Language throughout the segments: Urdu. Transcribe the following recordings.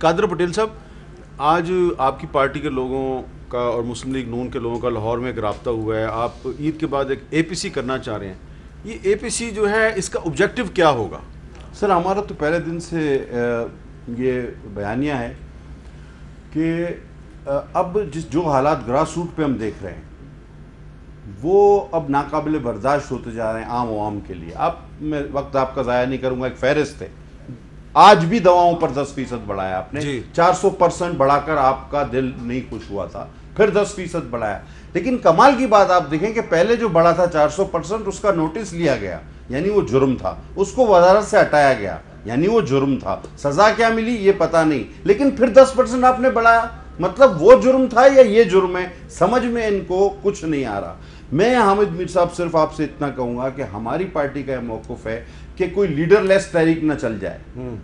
قادر پٹیل صاحب، آج آپ کی پارٹی کے لوگوں کا اور مسلم لیگ نون کے لوگوں کا لاہور میں ایک رابطہ ہوا ہے، آپ عید کے بعد ایک اے پی سی کرنا چاہ رہے ہیں، یہ اے پی سی جو ہے اس کا آبجیکٹو کیا ہوگا؟ سر ہمارا تو پہلے دن سے یہ بیانیہ ہے کہ اب جو حالات گراس روٹ پہ ہم دیکھ رہے ہیں وہ اب ناقابل برداشت ہوتے جا رہے ہیں عام عوام کے لیے. میں وقت آپ کا ضائع نہیں کروں گا، ایک فہرست ہے. آج بھی دواؤں پر 10% بڑھایا آپ نے، 400% بڑھا کر آپ کا دل نہیں خوش ہوا تھا، پھر 10% بڑھایا. لیکن کمال کی بات آپ دیکھیں کہ پہلے جو بڑھا تھا 400%، اس کا نوٹس لیا گیا، یعنی وہ جرم تھا، اس کو وزارت سے ہٹایا گیا، یعنی وہ جرم تھا. سزا کیا ملی یہ پتہ نہیں، لیکن پھر 10% آپ نے بڑھایا، مطلب وہ جرم تھا یا یہ جرم ہے؟ سمجھ میں ان کو کچھ نہیں آ رہا. میں حامد میر صاحب صرف آپ سے اتنا کہوں گا کہ ہماری پارٹی کا یہ موقف ہے کہ کوئی لیڈر لیس تحریک نہ چل جائے،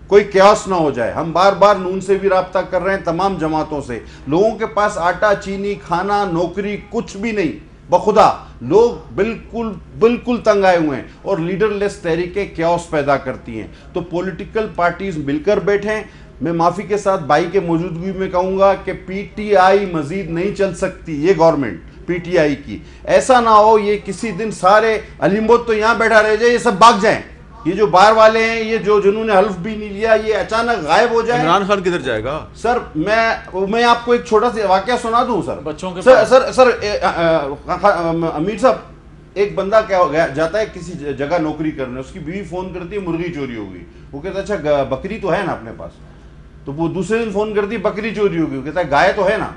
کوئی کیوس نہ ہو جائے. ہم بار بار نون سے بھی رابطہ کر رہے ہیں، تمام جماعتوں سے. لوگوں کے پاس آٹا چینی کھانا نوکری کچھ بھی نہیں، بخدا لوگ بالکل تنگ آئے ہوئے ہیں، اور لیڈر لیس تحریکیں کیوس پیدا کرتی ہیں. تو پولیٹیکل پارٹیز مل کر بیٹھیں. میں معافی کے ساتھ بھائی کے موجودگی میں کہوں گا کہ پی ٹی آئی مزید نہیں چل سکتی. یہ گورنمنٹ پی ٹی آئی کی ایسا نہ ہو یہ کسی دن سارے علیمبود تو یہاں بیٹھا رہ جائے، یہ سب بھاگ جائیں. یہ جو باہر والے ہیں، یہ جو جنہوں نے حلف بھی نہیں لیا، یہ اچانک غائب ہو جائیں. عمران خان کدھر جائے گا؟ سر میں آپ کو ایک چھوٹا سا واقعہ سنا دوں سر. بچوں کے سر امیر صاحب، ایک بندہ کیا جاتا ہے کسی جگہ نوکری کرنے، اس کی بیوی فون کرتی ہے مرغی چوری ہو گئی. وہ کہتا ہے اچھا بکری تو ہے نا اپنے پاس؟ تو وہ دوسرے دن فون کرتی بکری چوری ہو گئی. وہ کہتا ہے گائے تو ہے نا؟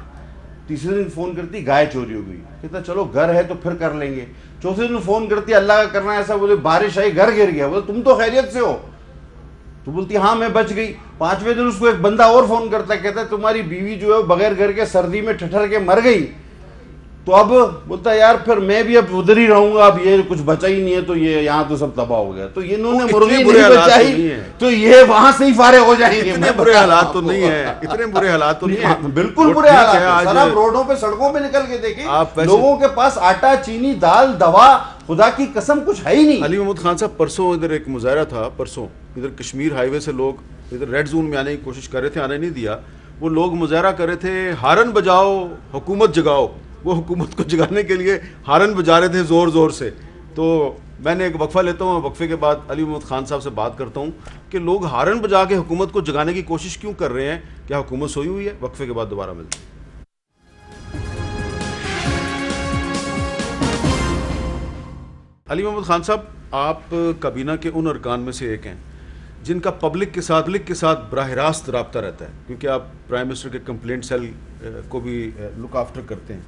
تیسرے دن فون کرتی گائے چوری ہو گئی. کہتا چلو گھر ہے تو پھر کر لیں گے. چوتھے دن فون کرتی اللہ کا کرنا ایسا، بولے بارش آئی گھر گر گیا. بولے تم تو خیریت سے ہو؟ تو بولتی ہاں میں بچ گئی. پانچویں دن اس کو ایک بندہ اور فون کرتا ہے، کہتا ہے تمہاری بیوی جو ہے بغیر گھر کے سردی میں ٹھٹر کے مر گئی. تو اب بولتا ہے یار پھر میں بھی اب ادھر ہی رہوں گا، اب یہ کچھ بچا ہی نہیں ہے، تو یہ یہاں تو سب تباہ ہو گیا. تو یہ انہوں نے مرغی نہیں بچائی تو یہ وہاں سے ہی فارغ ہو جائیں گے. اتنے برے حالات تو نہیں ہیں، اتنے برے حالات تو نہیں ہیں، بالکل برے حالات ہیں. سر آپ روڈوں پہ سڑکوں پہ نکل کے دیکھیں، لوگوں کے پاس آٹا چینی دال دوا خدا کی قسم کچھ ہے ہی نہیں. علی محمد خان صاحب، پرسوں ادھر ایک مظاہرہ تھا، پرسوں ادھر کشمیر ہائی وے سے لوگ ادھر ریڈ زون میں آنے کی کوشش کر رہے تھے، آنے نہیں دیا. وہ لوگ مظاہرہ کر رہے تھے ہارن بجاؤ حکومت جگاؤ. وہ حکومت کو جگانے کے لیے ہارن بجا رہے تھے زور زور سے. تو میں نے ایک وقفہ لیتا ہوں، وقفے کے بعد علی محمد خان صاحب سے بات کرتا ہوں کہ لوگ ہارن بجا کے حکومت کو جگانے کی کوشش کیوں کر رہے ہیں؟ کیا حکومت سوئی ہوئی ہے؟ وقفے کے بعد دوبارہ ملتے ہیں. علی محمد خان صاحب، آپ کابینہ کے ان ارکان میں سے ایک ہیں جن کا پبلک کے ساتھ براہ راست رابطہ رہتا ہے، کیونکہ آپ پرائم منسٹر کے کمپلینٹ سیل کو بھی لک آفٹر کرتے ہیں.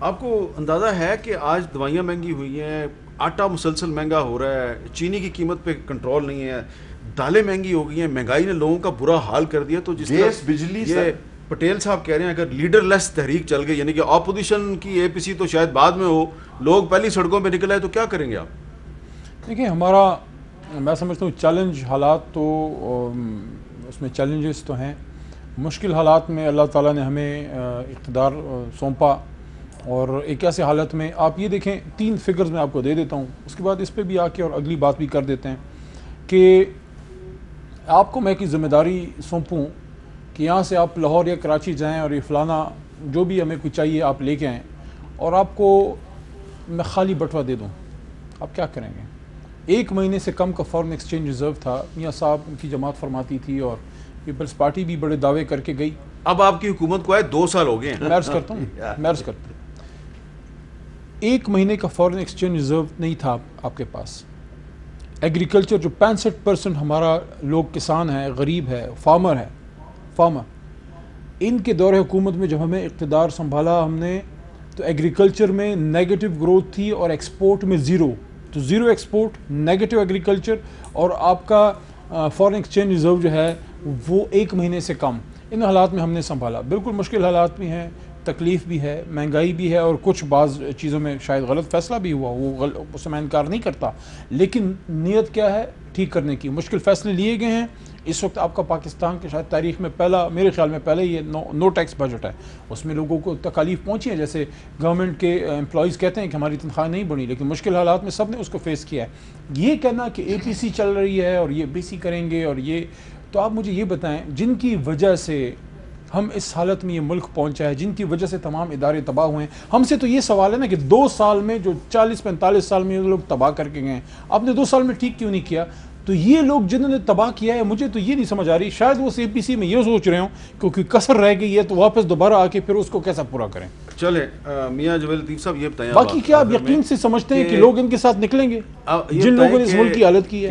آپ کو اندازہ ہے کہ آج دوائیاں مہنگی ہوئی ہیں، آٹا مسلسل مہنگا ہو رہا ہے، چینی کی قیمت پہ کنٹرول نہیں ہے، دالیں مہنگی ہو گئی ہیں، مہنگائی نے لوگوں کا برا حال کر دیا. تو جس طرح بجلی یہ پٹیل صاحب کہہ رہے ہیں اگر لیڈر لیس تحریک چل گئی، یعنی کہ اپوزیشن کی اے پی سی تو شاید بعد میں ہو، لوگ پہلی سڑکوں پہ نکل آئے، تو کیا کریں گے آپ؟ دیکھیں ہمارا، میں سمجھتا ہوں چیلنج حالات تو اس میں چیلنجز تو ہیں. مشکل حالات میں اللہ تعالیٰ نے ہمیں اقتدار سونپا، اور ایک ایسے حالت میں آپ یہ دیکھیں 3 فگرز میں آپ کو دے دیتا ہوں، اس کے بعد اس پہ بھی آ کے اور اگلی بات بھی کر دیتے ہیں کہ آپ کو میں کی ذمہ داری سونپوں کہ یہاں سے آپ لاہور یا کراچی جائیں اور یہ فلانا جو بھی ہمیں کچھ چاہیے آپ لے کے آئیں، اور آپ کو میں خالی بٹوا دے دوں، آپ کیا کریں گے؟ 1 مہینے سے کم کا فارن ایکسچینج ریزرو تھا. میاں صاحب ان کی جماعت فرماتی تھی اور پیپلز پارٹی بھی بڑے دعوے کر کے گئی. اب آپ کی حکومت کو آئے 2 سال ہو گئے ہیں. میں عرض کرتا ہوں 1 مہینے کا فارن ایکسچینج ریزرو نہیں تھا آپ کے پاس. ایگریکلچر جو 65% ہمارا لوگ کسان ہیں، غریب ہے، فارمر، ان کے دور حکومت میں جب ہمیں اقتدار سنبھالا ہم نے، تو ایگریکلچر میں نیگیٹو گروتھ تھی اور ایکسپورٹ میں زیرو. تو زیرو ایکسپورٹ، نیگیٹو ایگریکلچر، اور آپ کا فارن ایکسچینج ریزرو جو ہے وہ 1 مہینے سے کم. ان حالات میں ہم نے سنبھالا. بالکل مشکل حالات بھی ہیں، تکلیف بھی ہے، مہنگائی بھی ہے، اور کچھ بعض چیزوں میں شاید غلط فیصلہ بھی ہوا، وہ اس سے میں انکار نہیں کرتا، لیکن نیت کیا ہے؟ ٹھیک کرنے کی. مشکل فیصلے لیے گئے ہیں. اس وقت آپ کا پاکستان کے شاید تاریخ میں پہلا، میرے خیال میں پہلے یہ نو ٹیکس بجٹ ہے. اس میں لوگوں کو تکالیف پہنچی ہیں، جیسے گورنمنٹ کے امپلائیز کہتے ہیں کہ ہماری تنخواہ نہیں بڑھی، لیکن مشکل حالات میں سب نے اس کو فیس کیا ہے. یہ کہنا کہ اے پی سی چل رہی ہے اور یہ بی سی کریں گے اور یہ، تو آپ مجھے یہ بتائیں جن کی وجہ سے ہم اس حالت میں یہ ملک پہنچا ہے، جن کی وجہ سے تمام ادارے تباہ ہوئے ہیں، ہم سے تو یہ سوال ہے نا کہ 2 سال میں جو 40-45 سال میں یہ لوگ تباہ کر کے گئے ہیں، آپ نے 2 سال میں ٹھیک کیوں نہیں کیا؟ تو یہ لوگ جنہوں نے تباہ کیا ہے، مجھے تو یہ نہیں سمجھ آ رہی، شاید وہ سی پی سی میں یہ سوچ رہے ہوں کیونکہ کسر رہ گئی ہے تو واپس دوبارہ آ کے پھر اس کو کیسا پورا کریں۔ چلیں میاں جویل لطیف صاحب یہ بتائیں، باقی کیا آپ یقین سے سمجھتے ہیں کہ لوگ ان کے ساتھ نکلیں گے جن لوگوں نے اس ملک کی حالت کی ہے؟